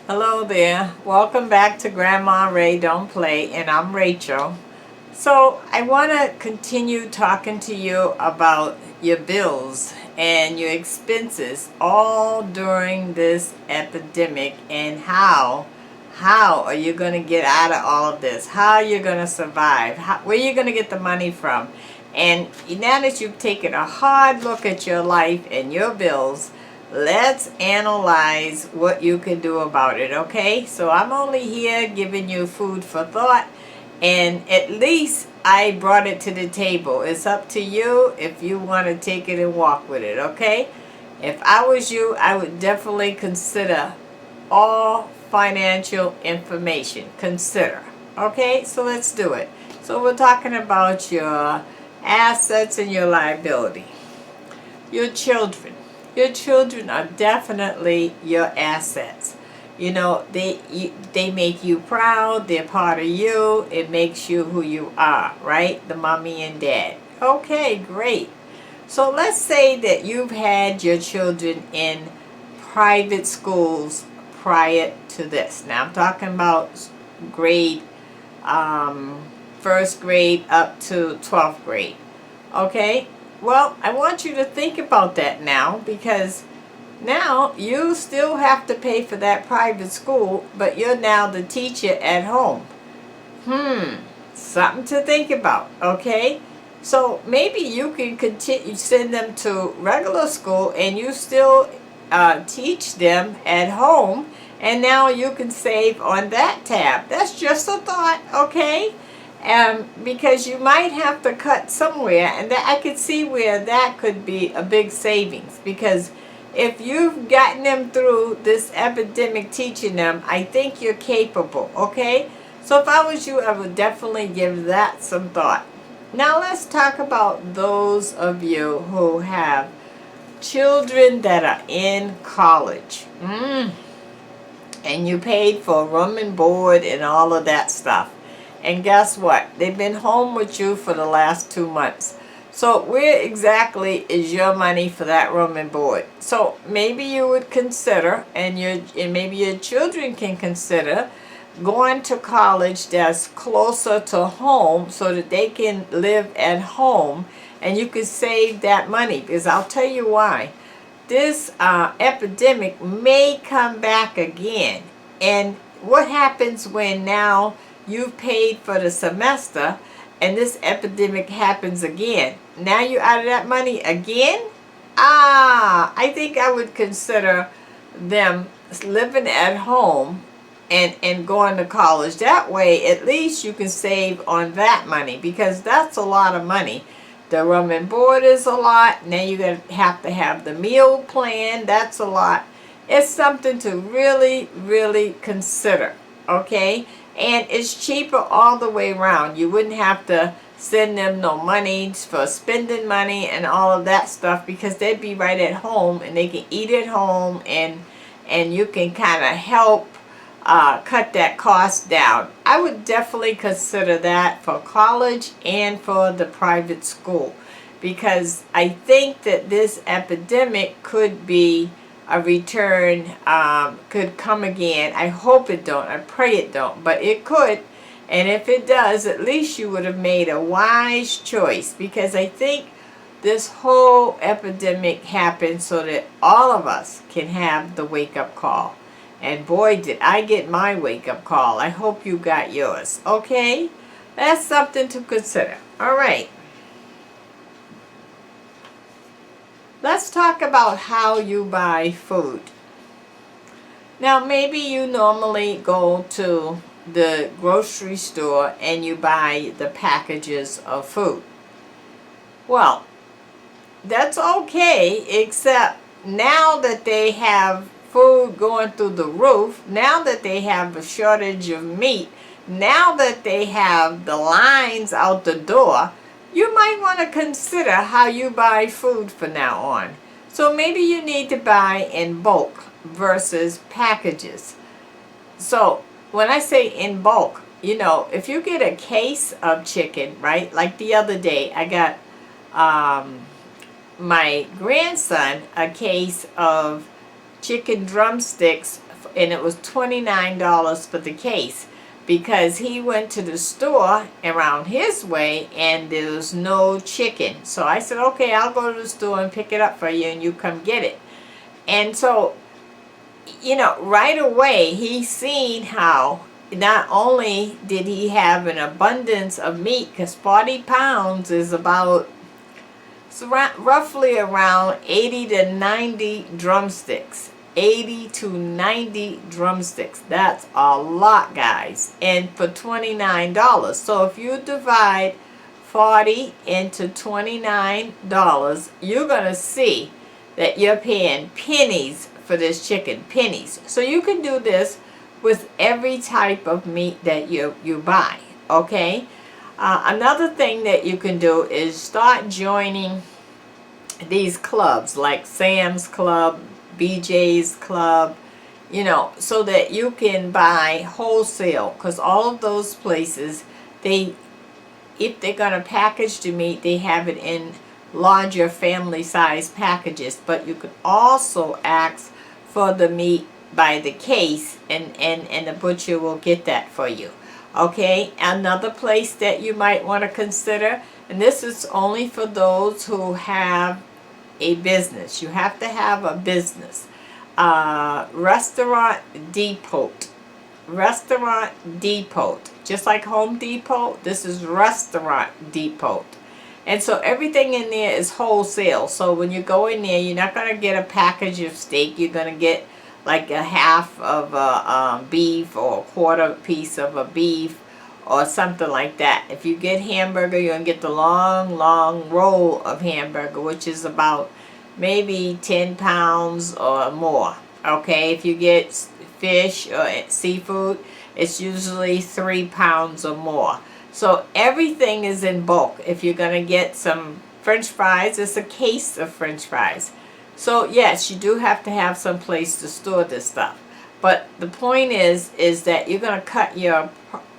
Hello there. Welcome back to Grandma Ray Don't Play, and I'm Rachel. So I want to continue talking to you about your bills and your expenses all during this epidemic, and how are you going to get out of all of this? How are you going to survive? Where are you going to get the money from? And now that you've taken a hard look at your life and your bills, let's analyze what you can do about it, okay? So I'm only here giving you food for thought, and at least I brought it to the table. It's up to you if you want to take it and walk with it, okay? If I was you, I would definitely consider all financial information. Consider. Okay, so let's do it. So we're talking about your assets and your liability. Your children. Your children are definitely your assets. You know, they make you proud. They're part of you. It makes you who you are, right? The mommy and dad. Okay, great. So let's say that you've had your children in private schools prior to this. Now I'm talking about grade, first grade up to 12th grade. Okay? Well, I want you to think about that now, because now you still have to pay for that private school, but you're now the teacher at home. Something to think about, okay? So maybe you can continue send them to regular school and you still teach them at home, and now you can save on that tab. That's just a thought, okay? Because you might have to cut somewhere, and I could see where that could be a big savings, because if you've gotten them through this epidemic teaching them, I think you're capable, okay? So if I was you, I would definitely give that some thought. Now let's talk about those of you who have children that are in college. And you paid for room and board and all of that stuff. And guess what? They've been home with you for the last 2 months. So where exactly is your money for that room and board? So maybe you would consider, and maybe your children can consider, going to college that's closer to home so that they can live at home, and you can save that money. Because I'll tell you why. This epidemic may come back again. And what happens when now you've paid for the semester and this epidemic happens again? Now you're out of that money again? I think I would consider them living at home and going to college. That way, at least you can save on that money, because that's a lot of money. The room and board is a lot. Now you're going to have the meal plan. That's a lot. It's something to really, really consider, okay? And it's cheaper all the way around. You wouldn't have to send them no money for spending money and all of that stuff, because they'd be right at home and they can eat at home, and you can kind of help cut that cost down. I would definitely consider that for college and for the private school, because I think that this epidemic could be a return, could come again. I hope it don't. I pray it don't, but it could. And if it does, at least you would have made a wise choice, because I think this whole epidemic happened so that all of us can have the wake-up call. And boy, did I get my wake-up call. I hope you got yours. Okay? That's something to consider. All right. Let's talk about how you buy food. Now, maybe you normally go to the grocery store and you buy the packages of food. Well, that's okay, except now that they have food going through the roof, now that they have a shortage of meat, now that they have the lines out the door, you might want to consider how you buy food from now on. So maybe you need to buy in bulk versus packages. So when I say in bulk, you know, if you get a case of chicken, right? Like the other day, I got my grandson a case of chicken drumsticks and it was $29 for the case, because he went to the store around his way and there was no chicken. So I said, okay, I'll go to the store and pick it up for you and you come get it. And so, you know, right away he seen how not only did he have an abundance of meat, because 40 pounds is about, it's roughly around 80 to 90 drumsticks. 80 to 90 drumsticks. That's a lot, guys. And for $29. So if you divide 40 into $29, you're going to see that you're paying pennies for this chicken. Pennies. So you can do this with every type of meat that you buy. Okay? Another thing that you can do is start joining these clubs like Sam's Club, BJ's Club, you know, so that you can buy wholesale, because all of those places, if they're going to package the meat, they have it in larger family size packages. But you could also ask for the meat by the case, and the butcher will get that for you. Okay, another place that you might want to consider, and this is only for those who have a business. You have to have a business. Restaurant Depot. Restaurant Depot. Just like Home Depot, this is Restaurant Depot. And so everything in there is wholesale. So when you go in there, you're not going to get a package of steak. You're going to get like a half of a beef, or a quarter piece of a beef, or something like that. If you get hamburger, you're going to get the long roll of hamburger, which is about maybe 10 pounds or more. Okay, if you get fish or seafood, it's usually 3 pounds or more. So everything is in bulk. If you're going to get some French fries, it's a case of French fries. So yes, you do have to have some place to store this stuff. But the point is that you're going to cut your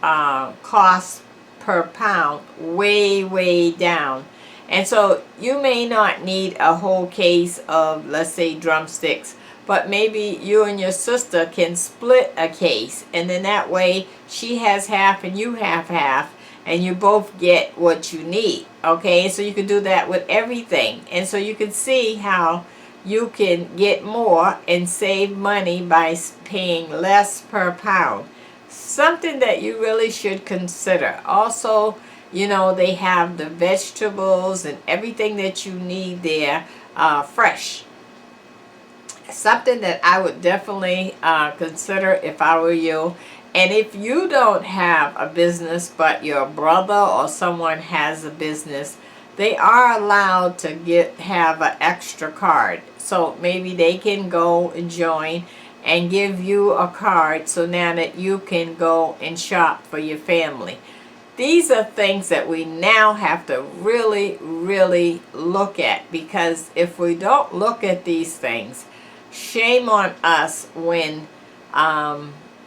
cost per pound way down. And so you may not need a whole case of, let's say, drumsticks, but maybe you and your sister can split a case, and then that way she has half and you have half, and you both get what you need. Okay, so you can do that with everything. And so you can see how you can get more and save money by paying less per pound. Something that you really should consider. Also, you know, they have the vegetables and everything that you need there fresh. Something that I would definitely consider if I were you. And if you don't have a business but your brother or someone has a business, they are allowed to have an extra card. So maybe they can go and join and give you a card, so now that you can go and shop for your family. These are things that we now have to really look at, because if we don't look at these things, shame on us when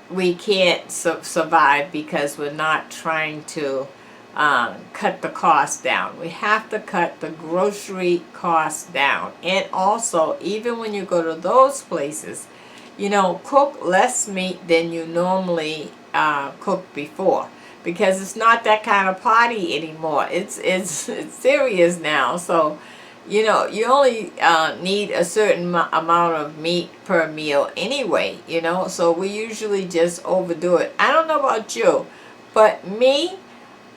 we can't survive because we're not trying to cut the cost down. We have to cut the grocery cost down. And also, even when you go to those places, you know, cook less meat than you normally cooked before, because it's not that kind of party anymore. It's serious now. So, you know, you only need a certain amount of meat per meal anyway, you know, so we usually just overdo it. I don't know about you, but me,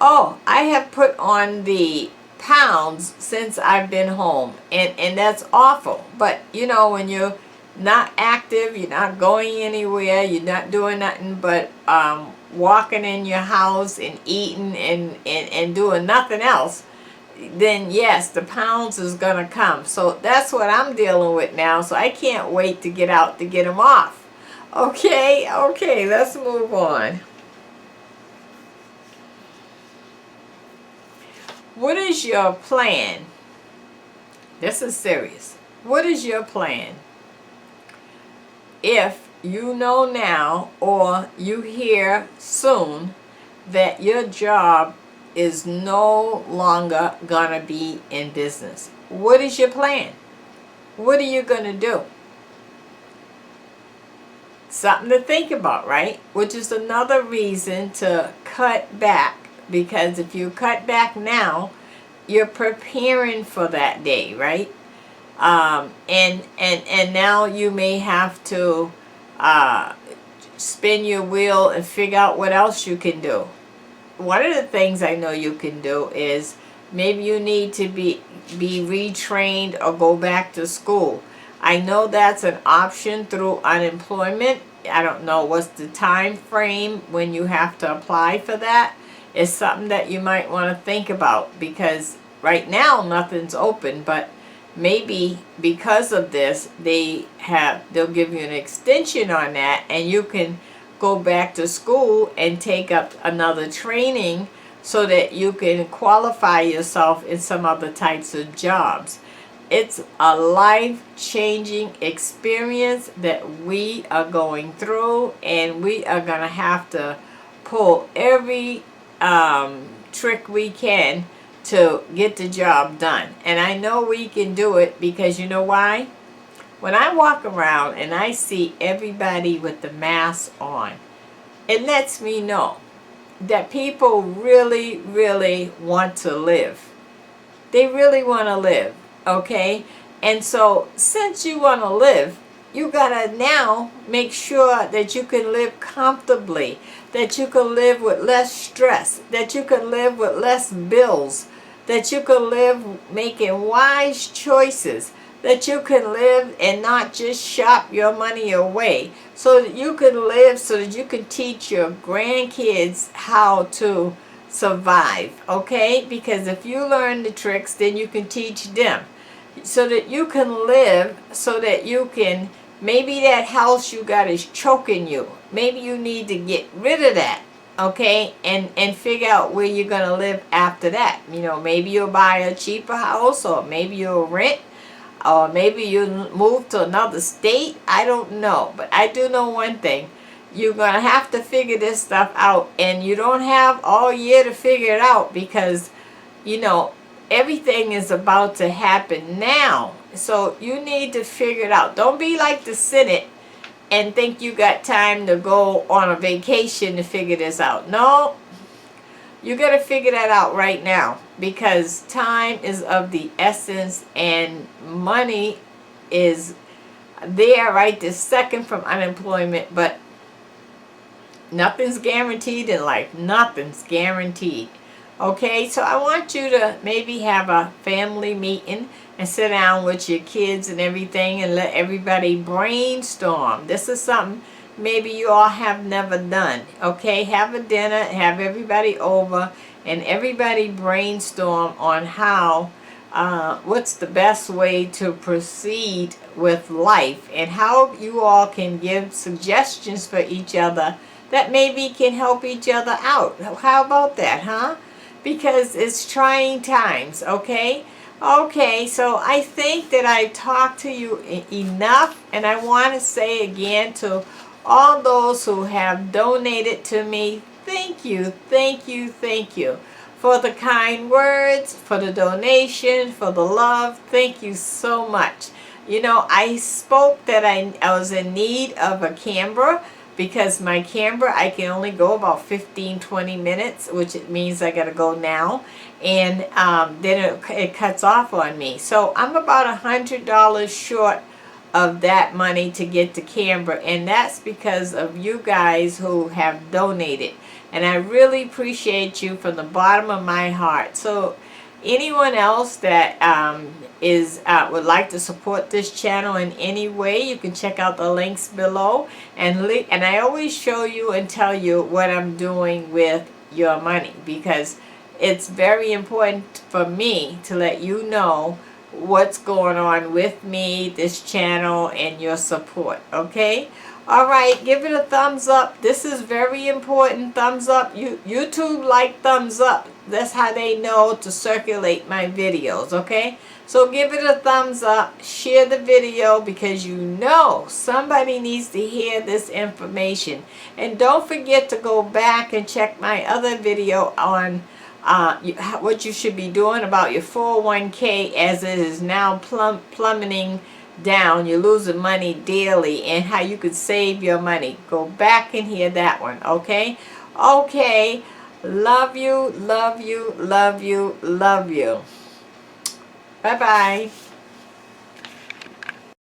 oh, I have put on the pounds since I've been home, and that's awful. But, you know, when you're not active, you're not going anywhere, you're not doing nothing but walking in your house and eating and doing nothing else, then yes, the pounds is gonna come. So that's what I'm dealing with now. So I can't wait to get out to get them off. Okay, let's move on. What is your plan? This is serious. What is your plan if you know now, or you hear soon, that your job is no longer gonna be in business? What is your plan? What are you gonna do? Something to think about, right? Which is another reason to cut back, because if you cut back now, you're preparing for that day, right? And now you may have to spin your wheel and figure out what else you can do. One of the things I know you can do is maybe you need to be retrained or go back to school. I know that's an option through unemployment. I don't know what's the time frame when you have to apply for that. It's something that you might want to think about, because right now nothing's open, but maybe because of this they'll give you an extension on that, and you can go back to school and take up another training so that you can qualify yourself in some other types of jobs. It's a life-changing experience that we are going through, and we are going to have to pull every trick we can to get the job done. And I know we can do it, because you know why? When I walk around and I see everybody with the mask on, it lets me know that people really, really want to live. They really want to live, okay? And so since you want to live, you gotta now make sure that you can live comfortably, that you can live with less stress, that you can live with less bills, that you can live making wise choices, that you can live and not just shop your money away, so that you can live, so that you can teach your grandkids how to survive, okay? Because if you learn the tricks, then you can teach them, so that you can live, so that you can, maybe that house you got is choking you. Maybe you need to get rid of that, okay? And figure out where you're going to live after that. You know, maybe you'll buy a cheaper house, or maybe you'll rent, or maybe you move to another state. I don't know. But I do know one thing. You're going to have to figure this stuff out. And you don't have all year to figure it out, because, you know, everything is about to happen now. So you need to figure it out. Don't be like the Senate and think you got time to go on a vacation to figure this out. No, you got to figure that out right now, because time is of the essence, and money is there right this second from unemployment, but nothing's guaranteed in life. Nothing's guaranteed. Okay, so I want you to maybe have a family meeting and sit down with your kids and everything, and let everybody brainstorm. This is something maybe you all have never done. Okay, have a dinner, have everybody over, and everybody brainstorm on how, what's the best way to proceed with life, and how you all can give suggestions for each other that maybe can help each other out. How about that, huh? Because it's trying times, okay? Okay, so I think that I talked to you enough, and I want to say again to all those who have donated to me, thank you, thank you, thank you for the kind words, for the donation, for the love. Thank you so much. You know, I spoke that I was in need of a camera, because my camera, I can only go about 15-20 minutes, which it means I gotta go now, and then it cuts off on me. So I'm about $100 short of that money to get the camera, and that's because of you guys who have donated, and I really appreciate you from the bottom of my heart. So anyone else that would like to support this channel in any way, you can check out the links below, and I always show you and tell you what I'm doing with your money, because it's very important for me to let you know what's going on with me, this channel, and your support. Okay, all right, give it a thumbs up. This is very important. Thumbs up. YouTube like thumbs up. That's how they know to circulate my videos. Okay, so give it a thumbs up, share the video, because you know somebody needs to hear this information. And don't forget to go back and check my other video on what you should be doing about your 401k, as it is now plummeting down, you're losing money daily, and how you could save your money. Go back and hear that one, okay? Okay, love you, love you, love you, love you. Bye-bye.